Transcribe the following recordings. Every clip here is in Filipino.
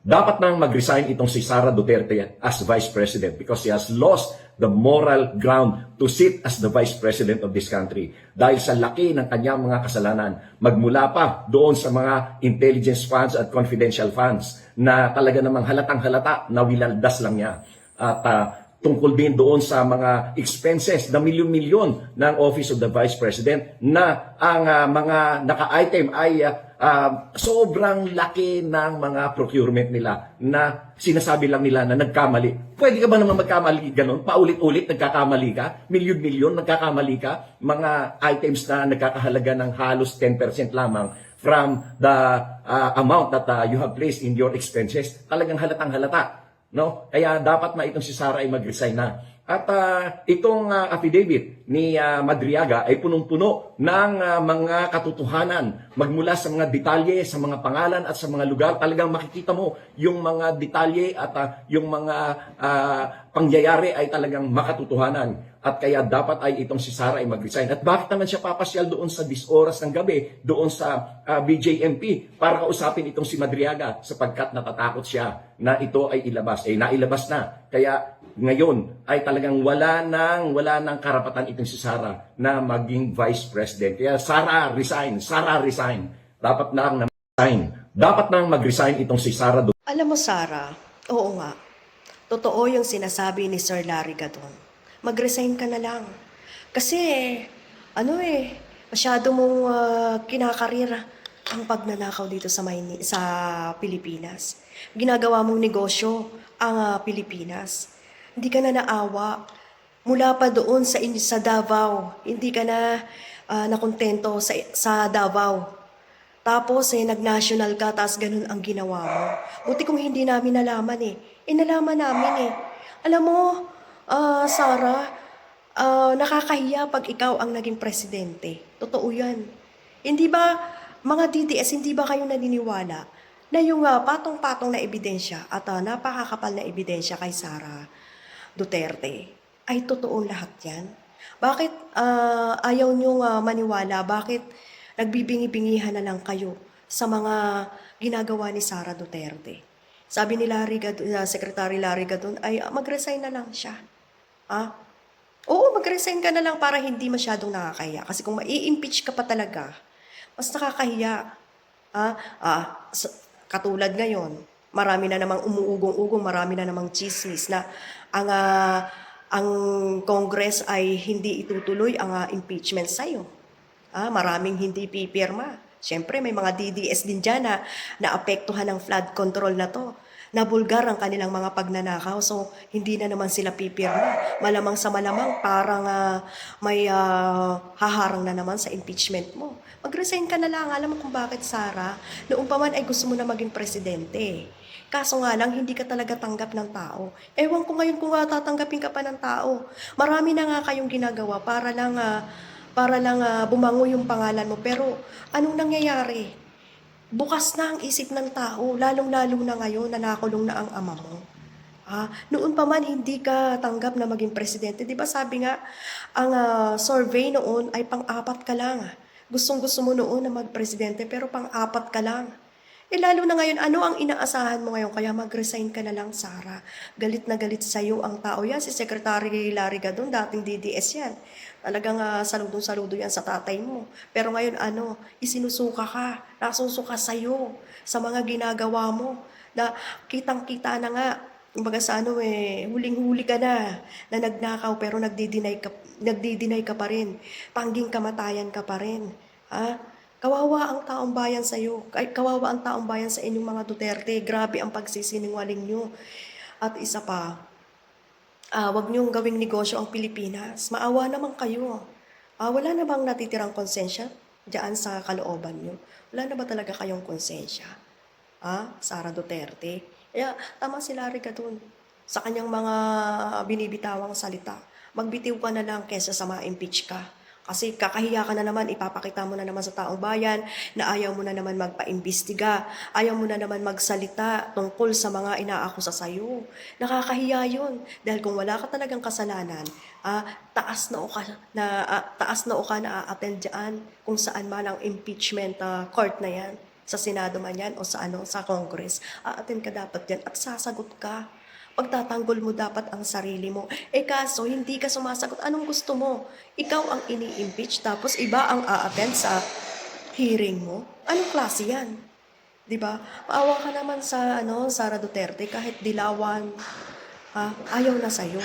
dapat nang mag-resign itong si Sara Duterte as Vice President because she has lost the moral ground to sit as the Vice President of this country. Dahil sa laki ng kanyang mga kasalanan, magmula pa doon sa mga intelligence funds at confidential funds na talaga namang halatang-halata na wilaldas lang niya. At tungkol din doon sa mga expenses na milyon-milyon ng Office of the Vice President na ang mga naka-item ay sobrang laki ng mga procurement nila na sinasabi lang nila na nagkamali. Pwede ka ba naman magkamali ganun? Paulit-ulit nagkakamali ka? Milyon-milyon nagkakamali ka? Mga items na nagkakahalaga ng halos 10% lamang from the amount that you have placed in your expenses. Talagang halatang-halata. No? Kaya dapat itong si Sara ay mag-resign na. At itong affidavit ni Madriaga ay punong-puno ng mga katotohanan magmula sa mga detalye, sa mga pangalan at sa mga lugar. Talagang makikita mo yung mga detalye at yung mga pangyayari ay talagang makatotohanan. At kaya dapat ay itong si Sara ay mag-resign. At bakit naman siya papasyal doon sa 10 oras ng gabi, doon sa BJMP para kausapin itong si Madriaga sapagkat natatakot siya na ito ay ilabas. Nailabas na. Kaya ngayon ay talagang wala nang karapatan itong si Sara na maging Vice President. Kaya Sara, resign. Dapat nang resign. Dapat nang mag-resign itong si Sara. Alam mo, Sara, oo nga. Totoo yung sinasabi ni Sir Larry Gadon. Mag-resign ka na lang. Kasi, masyado mong kinakarir ang pagnanakaw dito sa Pilipinas. Ginagawa mong negosyo ang Pilipinas. Hindi ka na naawa. Mula pa doon sa Davao, hindi ka na nakontento sa Davao. Tapos nag-national ka, tapos ganun ang ginawa mo. Buti kung hindi namin nalaman nalaman namin Alam mo, Sara, nakakahiya pag ikaw ang naging presidente. Totoo yan. Hindi ba, mga DDS, hindi ba kayo naniniwala na yung patong-patong na ebidensya at napakakapal na ebidensya kay Sara Duterte ay totoong lahat yan? Bakit ayaw niyong maniwala? Bakit nagbibingi-bingihan na lang kayo sa mga ginagawa ni Sara Duterte? Sabi ni Secretary Larry Gadon ay mag-resign na lang siya. Oo, mag-resign ka na lang para hindi masyadong nakakahiya. Kasi kung mai-impeach ka pa talaga, mas nakakahiya. Katulad ngayon, marami na namang umuugong-ugong, marami na namang chismis na ang Congress ay hindi itutuloy ang impeachment sa'yo. Maraming hindi pipirma. Siyempre, may mga DDS din dyan na naapektuhan ng flood control na to. Nabulgar ang kanilang mga pagnanakaw. So, hindi na naman sila pipirma. Malamang sa malamang, parang may haharang na naman sa impeachment mo. Mag-resign ka na lang. Alam mo kung bakit, Sara? Noong pa man ay gusto mo na maging presidente. Kaso nga lang, hindi ka talaga tanggap ng tao. Ewan ko ngayon kung tatanggapin ka pa ng tao. Marami na nga kayong ginagawa para lang bumango yung pangalan mo. Pero anong nangyayari? Bukas na ang isip ng tao, lalong-lalo na ngayon na nakulong na ang ama mo. Noon pa man hindi ka tanggap na maging presidente. Di ba sabi nga, ang survey noon ay pang-apat ka lang. Gustong-gusto mo noon na mag-presidente pero pang-apat ka lang. Lalo na ngayon, ano ang inaasahan mo ngayon? Kaya mag-resign ka na lang, Sara. Galit na galit sa'yo ang tao yan. Si Secretary Larry Gadon, dating DDS yan. Talagang saludong-saludo yan sa tatay mo. Pero ngayon, isinusuka ka. Nasusuka sa'yo sa mga ginagawa mo. Na kitang-kita na nga. Kumbaga sa huling-huli ka na nagnakaw pero nagdi-deny ka pa rin. Tangging kamatayan ka pa rin. Kawawa ang taong bayan sa iyo. Kawawa ang taong bayan sa inyong mga Duterte. Grabe ang pagsisinungaling nyo. At isa pa, wag niyong gawing negosyo ang Pilipinas. Maawa naman kayo. Wala na bang natitirang konsensya diyan sa kalooban niyo? Wala na ba talaga kayong konsensya? Sara Duterte. Kaya tama si Larry Gadon sa kanyang mga binibitawang salita. Magbitiw ka na lang kesa sa ma-impeach ka. Kasi kakahiya ka na naman, ipapakita mo na naman sa taong bayan na ayaw mo na naman magpa-imbestiga, ayaw mo na naman magsalita tungkol sa mga inaakusa sa'yo. Nakakahiya yun. Dahil kung wala ka talagang kasalanan, taas na o ka na a-attend dyan kung saan man ang impeachment court na yan. Sa Senado man yan o sa Congress, a-attend ka dapat yan at sasagot ka. Pagtatanggol mo dapat ang sarili mo. Kaso, hindi ka sumasagot. Anong gusto mo? Ikaw ang ini-impeach tapos iba ang a-attend sa hearing mo? Anong klase yan? 'Di ba? Maawa ka naman sa Sara Duterte kahit dilawan, ayaw na sa'yo.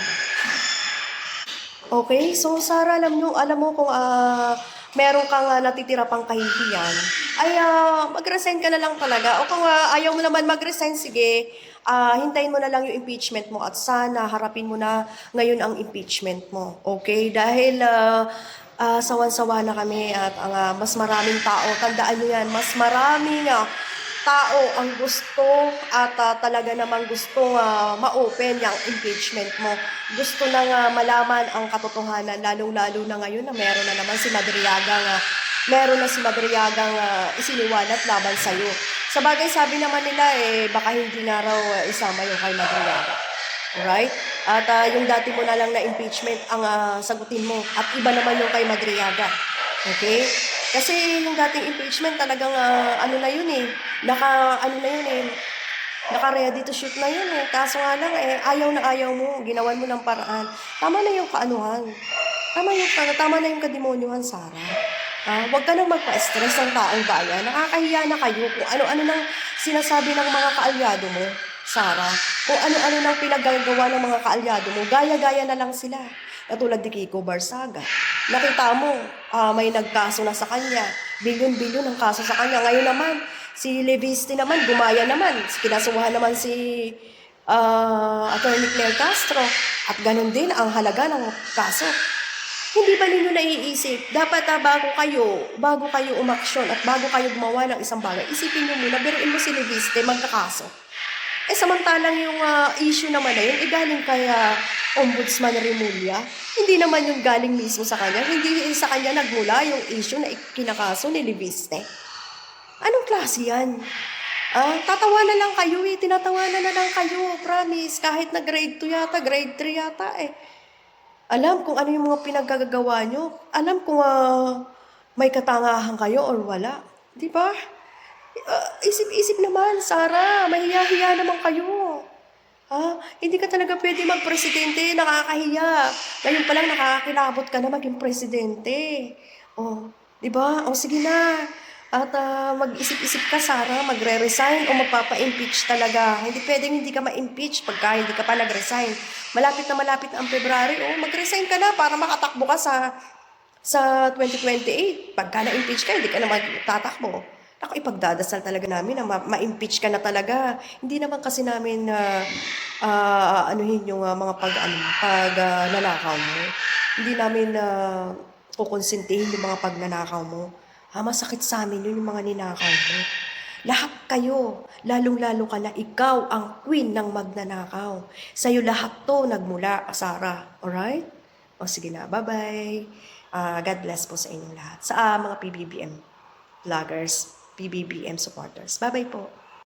Okay, so Sara, alam mo kung meron kang natitira pang kahihiyan, ay mag-resign ka na lang talaga. O kung ayaw mo naman mag-resign, sige, hintayin mo na lang yung impeachment mo at sana harapin mo na ngayon ang impeachment mo. Okay? Dahil sawan-sawa na kami at ang mas maraming tao, tandaan nyo yan, mas maraming tao ang gusto at talaga namang gustong ma-open yung impeachment mo. Gusto nang malaman ang katotohanan, lalong-lalo na ngayon na meron na naman si Madriagang isiniwalat laban sa'yo. Sa bagay, sabi naman nila, baka hindi na raw isama yung kay Madriaga. Alright? At yung dati mo na lang na impeachment ang sagutin mo. At iba naman yung kay Madriaga. Okay? Kasi yung dating impeachment talagang naka-ready to shoot na yun Kaso nga lang ayaw na ayaw mo, ginawan mo ng paraan. Tama na yung kaanuhan. Tama na yung kademonyohan, Sara. Huwag ka nang magpa-stress ng taong bayan. Nakakahiya na kayo kung ano-ano nang sinasabi ng mga kaalyado mo, Sara. Kung ano-ano nang pinagagawa ng mga kaalyado mo, gaya-gaya na lang sila. Katulad ni Kiko Barsaga. Nakita mo, may nagkaso na sa kanya. Bilyon-bilyon ang kaso sa kanya. Ngayon naman, si Leviste naman, gumaya naman. Kinasuhan naman si Attorney Claire Castro. At ganun din ang halaga ng kaso. Hindi ba ninyo naiisip? Dapat bago kayo umaksyon at bago kayo gumawa ng isang bagay, isipin nyo muna, biruin mo si Leviste, magkakaso. Samantalang yung issue naman na yun, galing kay Ombudsman Remulla. Hindi naman yung galing mismo sa kanya. Hindi sa kanya nagmula yung issue na kinakaso ni Leviste. Anong klase yan? Tatawanan lang kayo tinatawanan na lang kayo, promise. Kahit na grade 2 yata, grade 3 yata Alam kung ano yung mga pinaggagawa nyo. Alam kung may katangahan kayo or wala. Di ba? Isip-isip naman, Sara. Mahiya-hiya naman kayo. Hindi ka talaga pwede magpresidente. Nakakahiya. Ngayon pa lang nakakilabot ka na maging presidente. Di ba? Sige na. At mag-isip-isip ka, Sara. Magre-resign o magpapa-impeach talaga. Hindi pwedeng hindi ka ma-impeach pagka hindi ka pa nag-resign. Malapit na malapit ang February. Mag-resign ka na para makatakbo ka sa 2028. Pagka na-impeach ka, hindi ka na magtatakbo. Ako, ipagdadasal talaga namin na ma-impeach ka na talaga. Hindi naman kasi namin anuhin yung mga pagnanakaw mo. Hindi namin kukonsintihin yung mga pagnanakaw mo. Masakit sa amin yun yung mga ninakaw mo. Lahat kayo, lalong-lalo ka na ikaw ang queen ng magnanakaw. Sa'yo lahat to nagmula, Sara. Alright? Sige na, bye-bye. God bless po sa inyong lahat. Sa mga PBBM vloggers, PBBM supporters. Bye-bye po.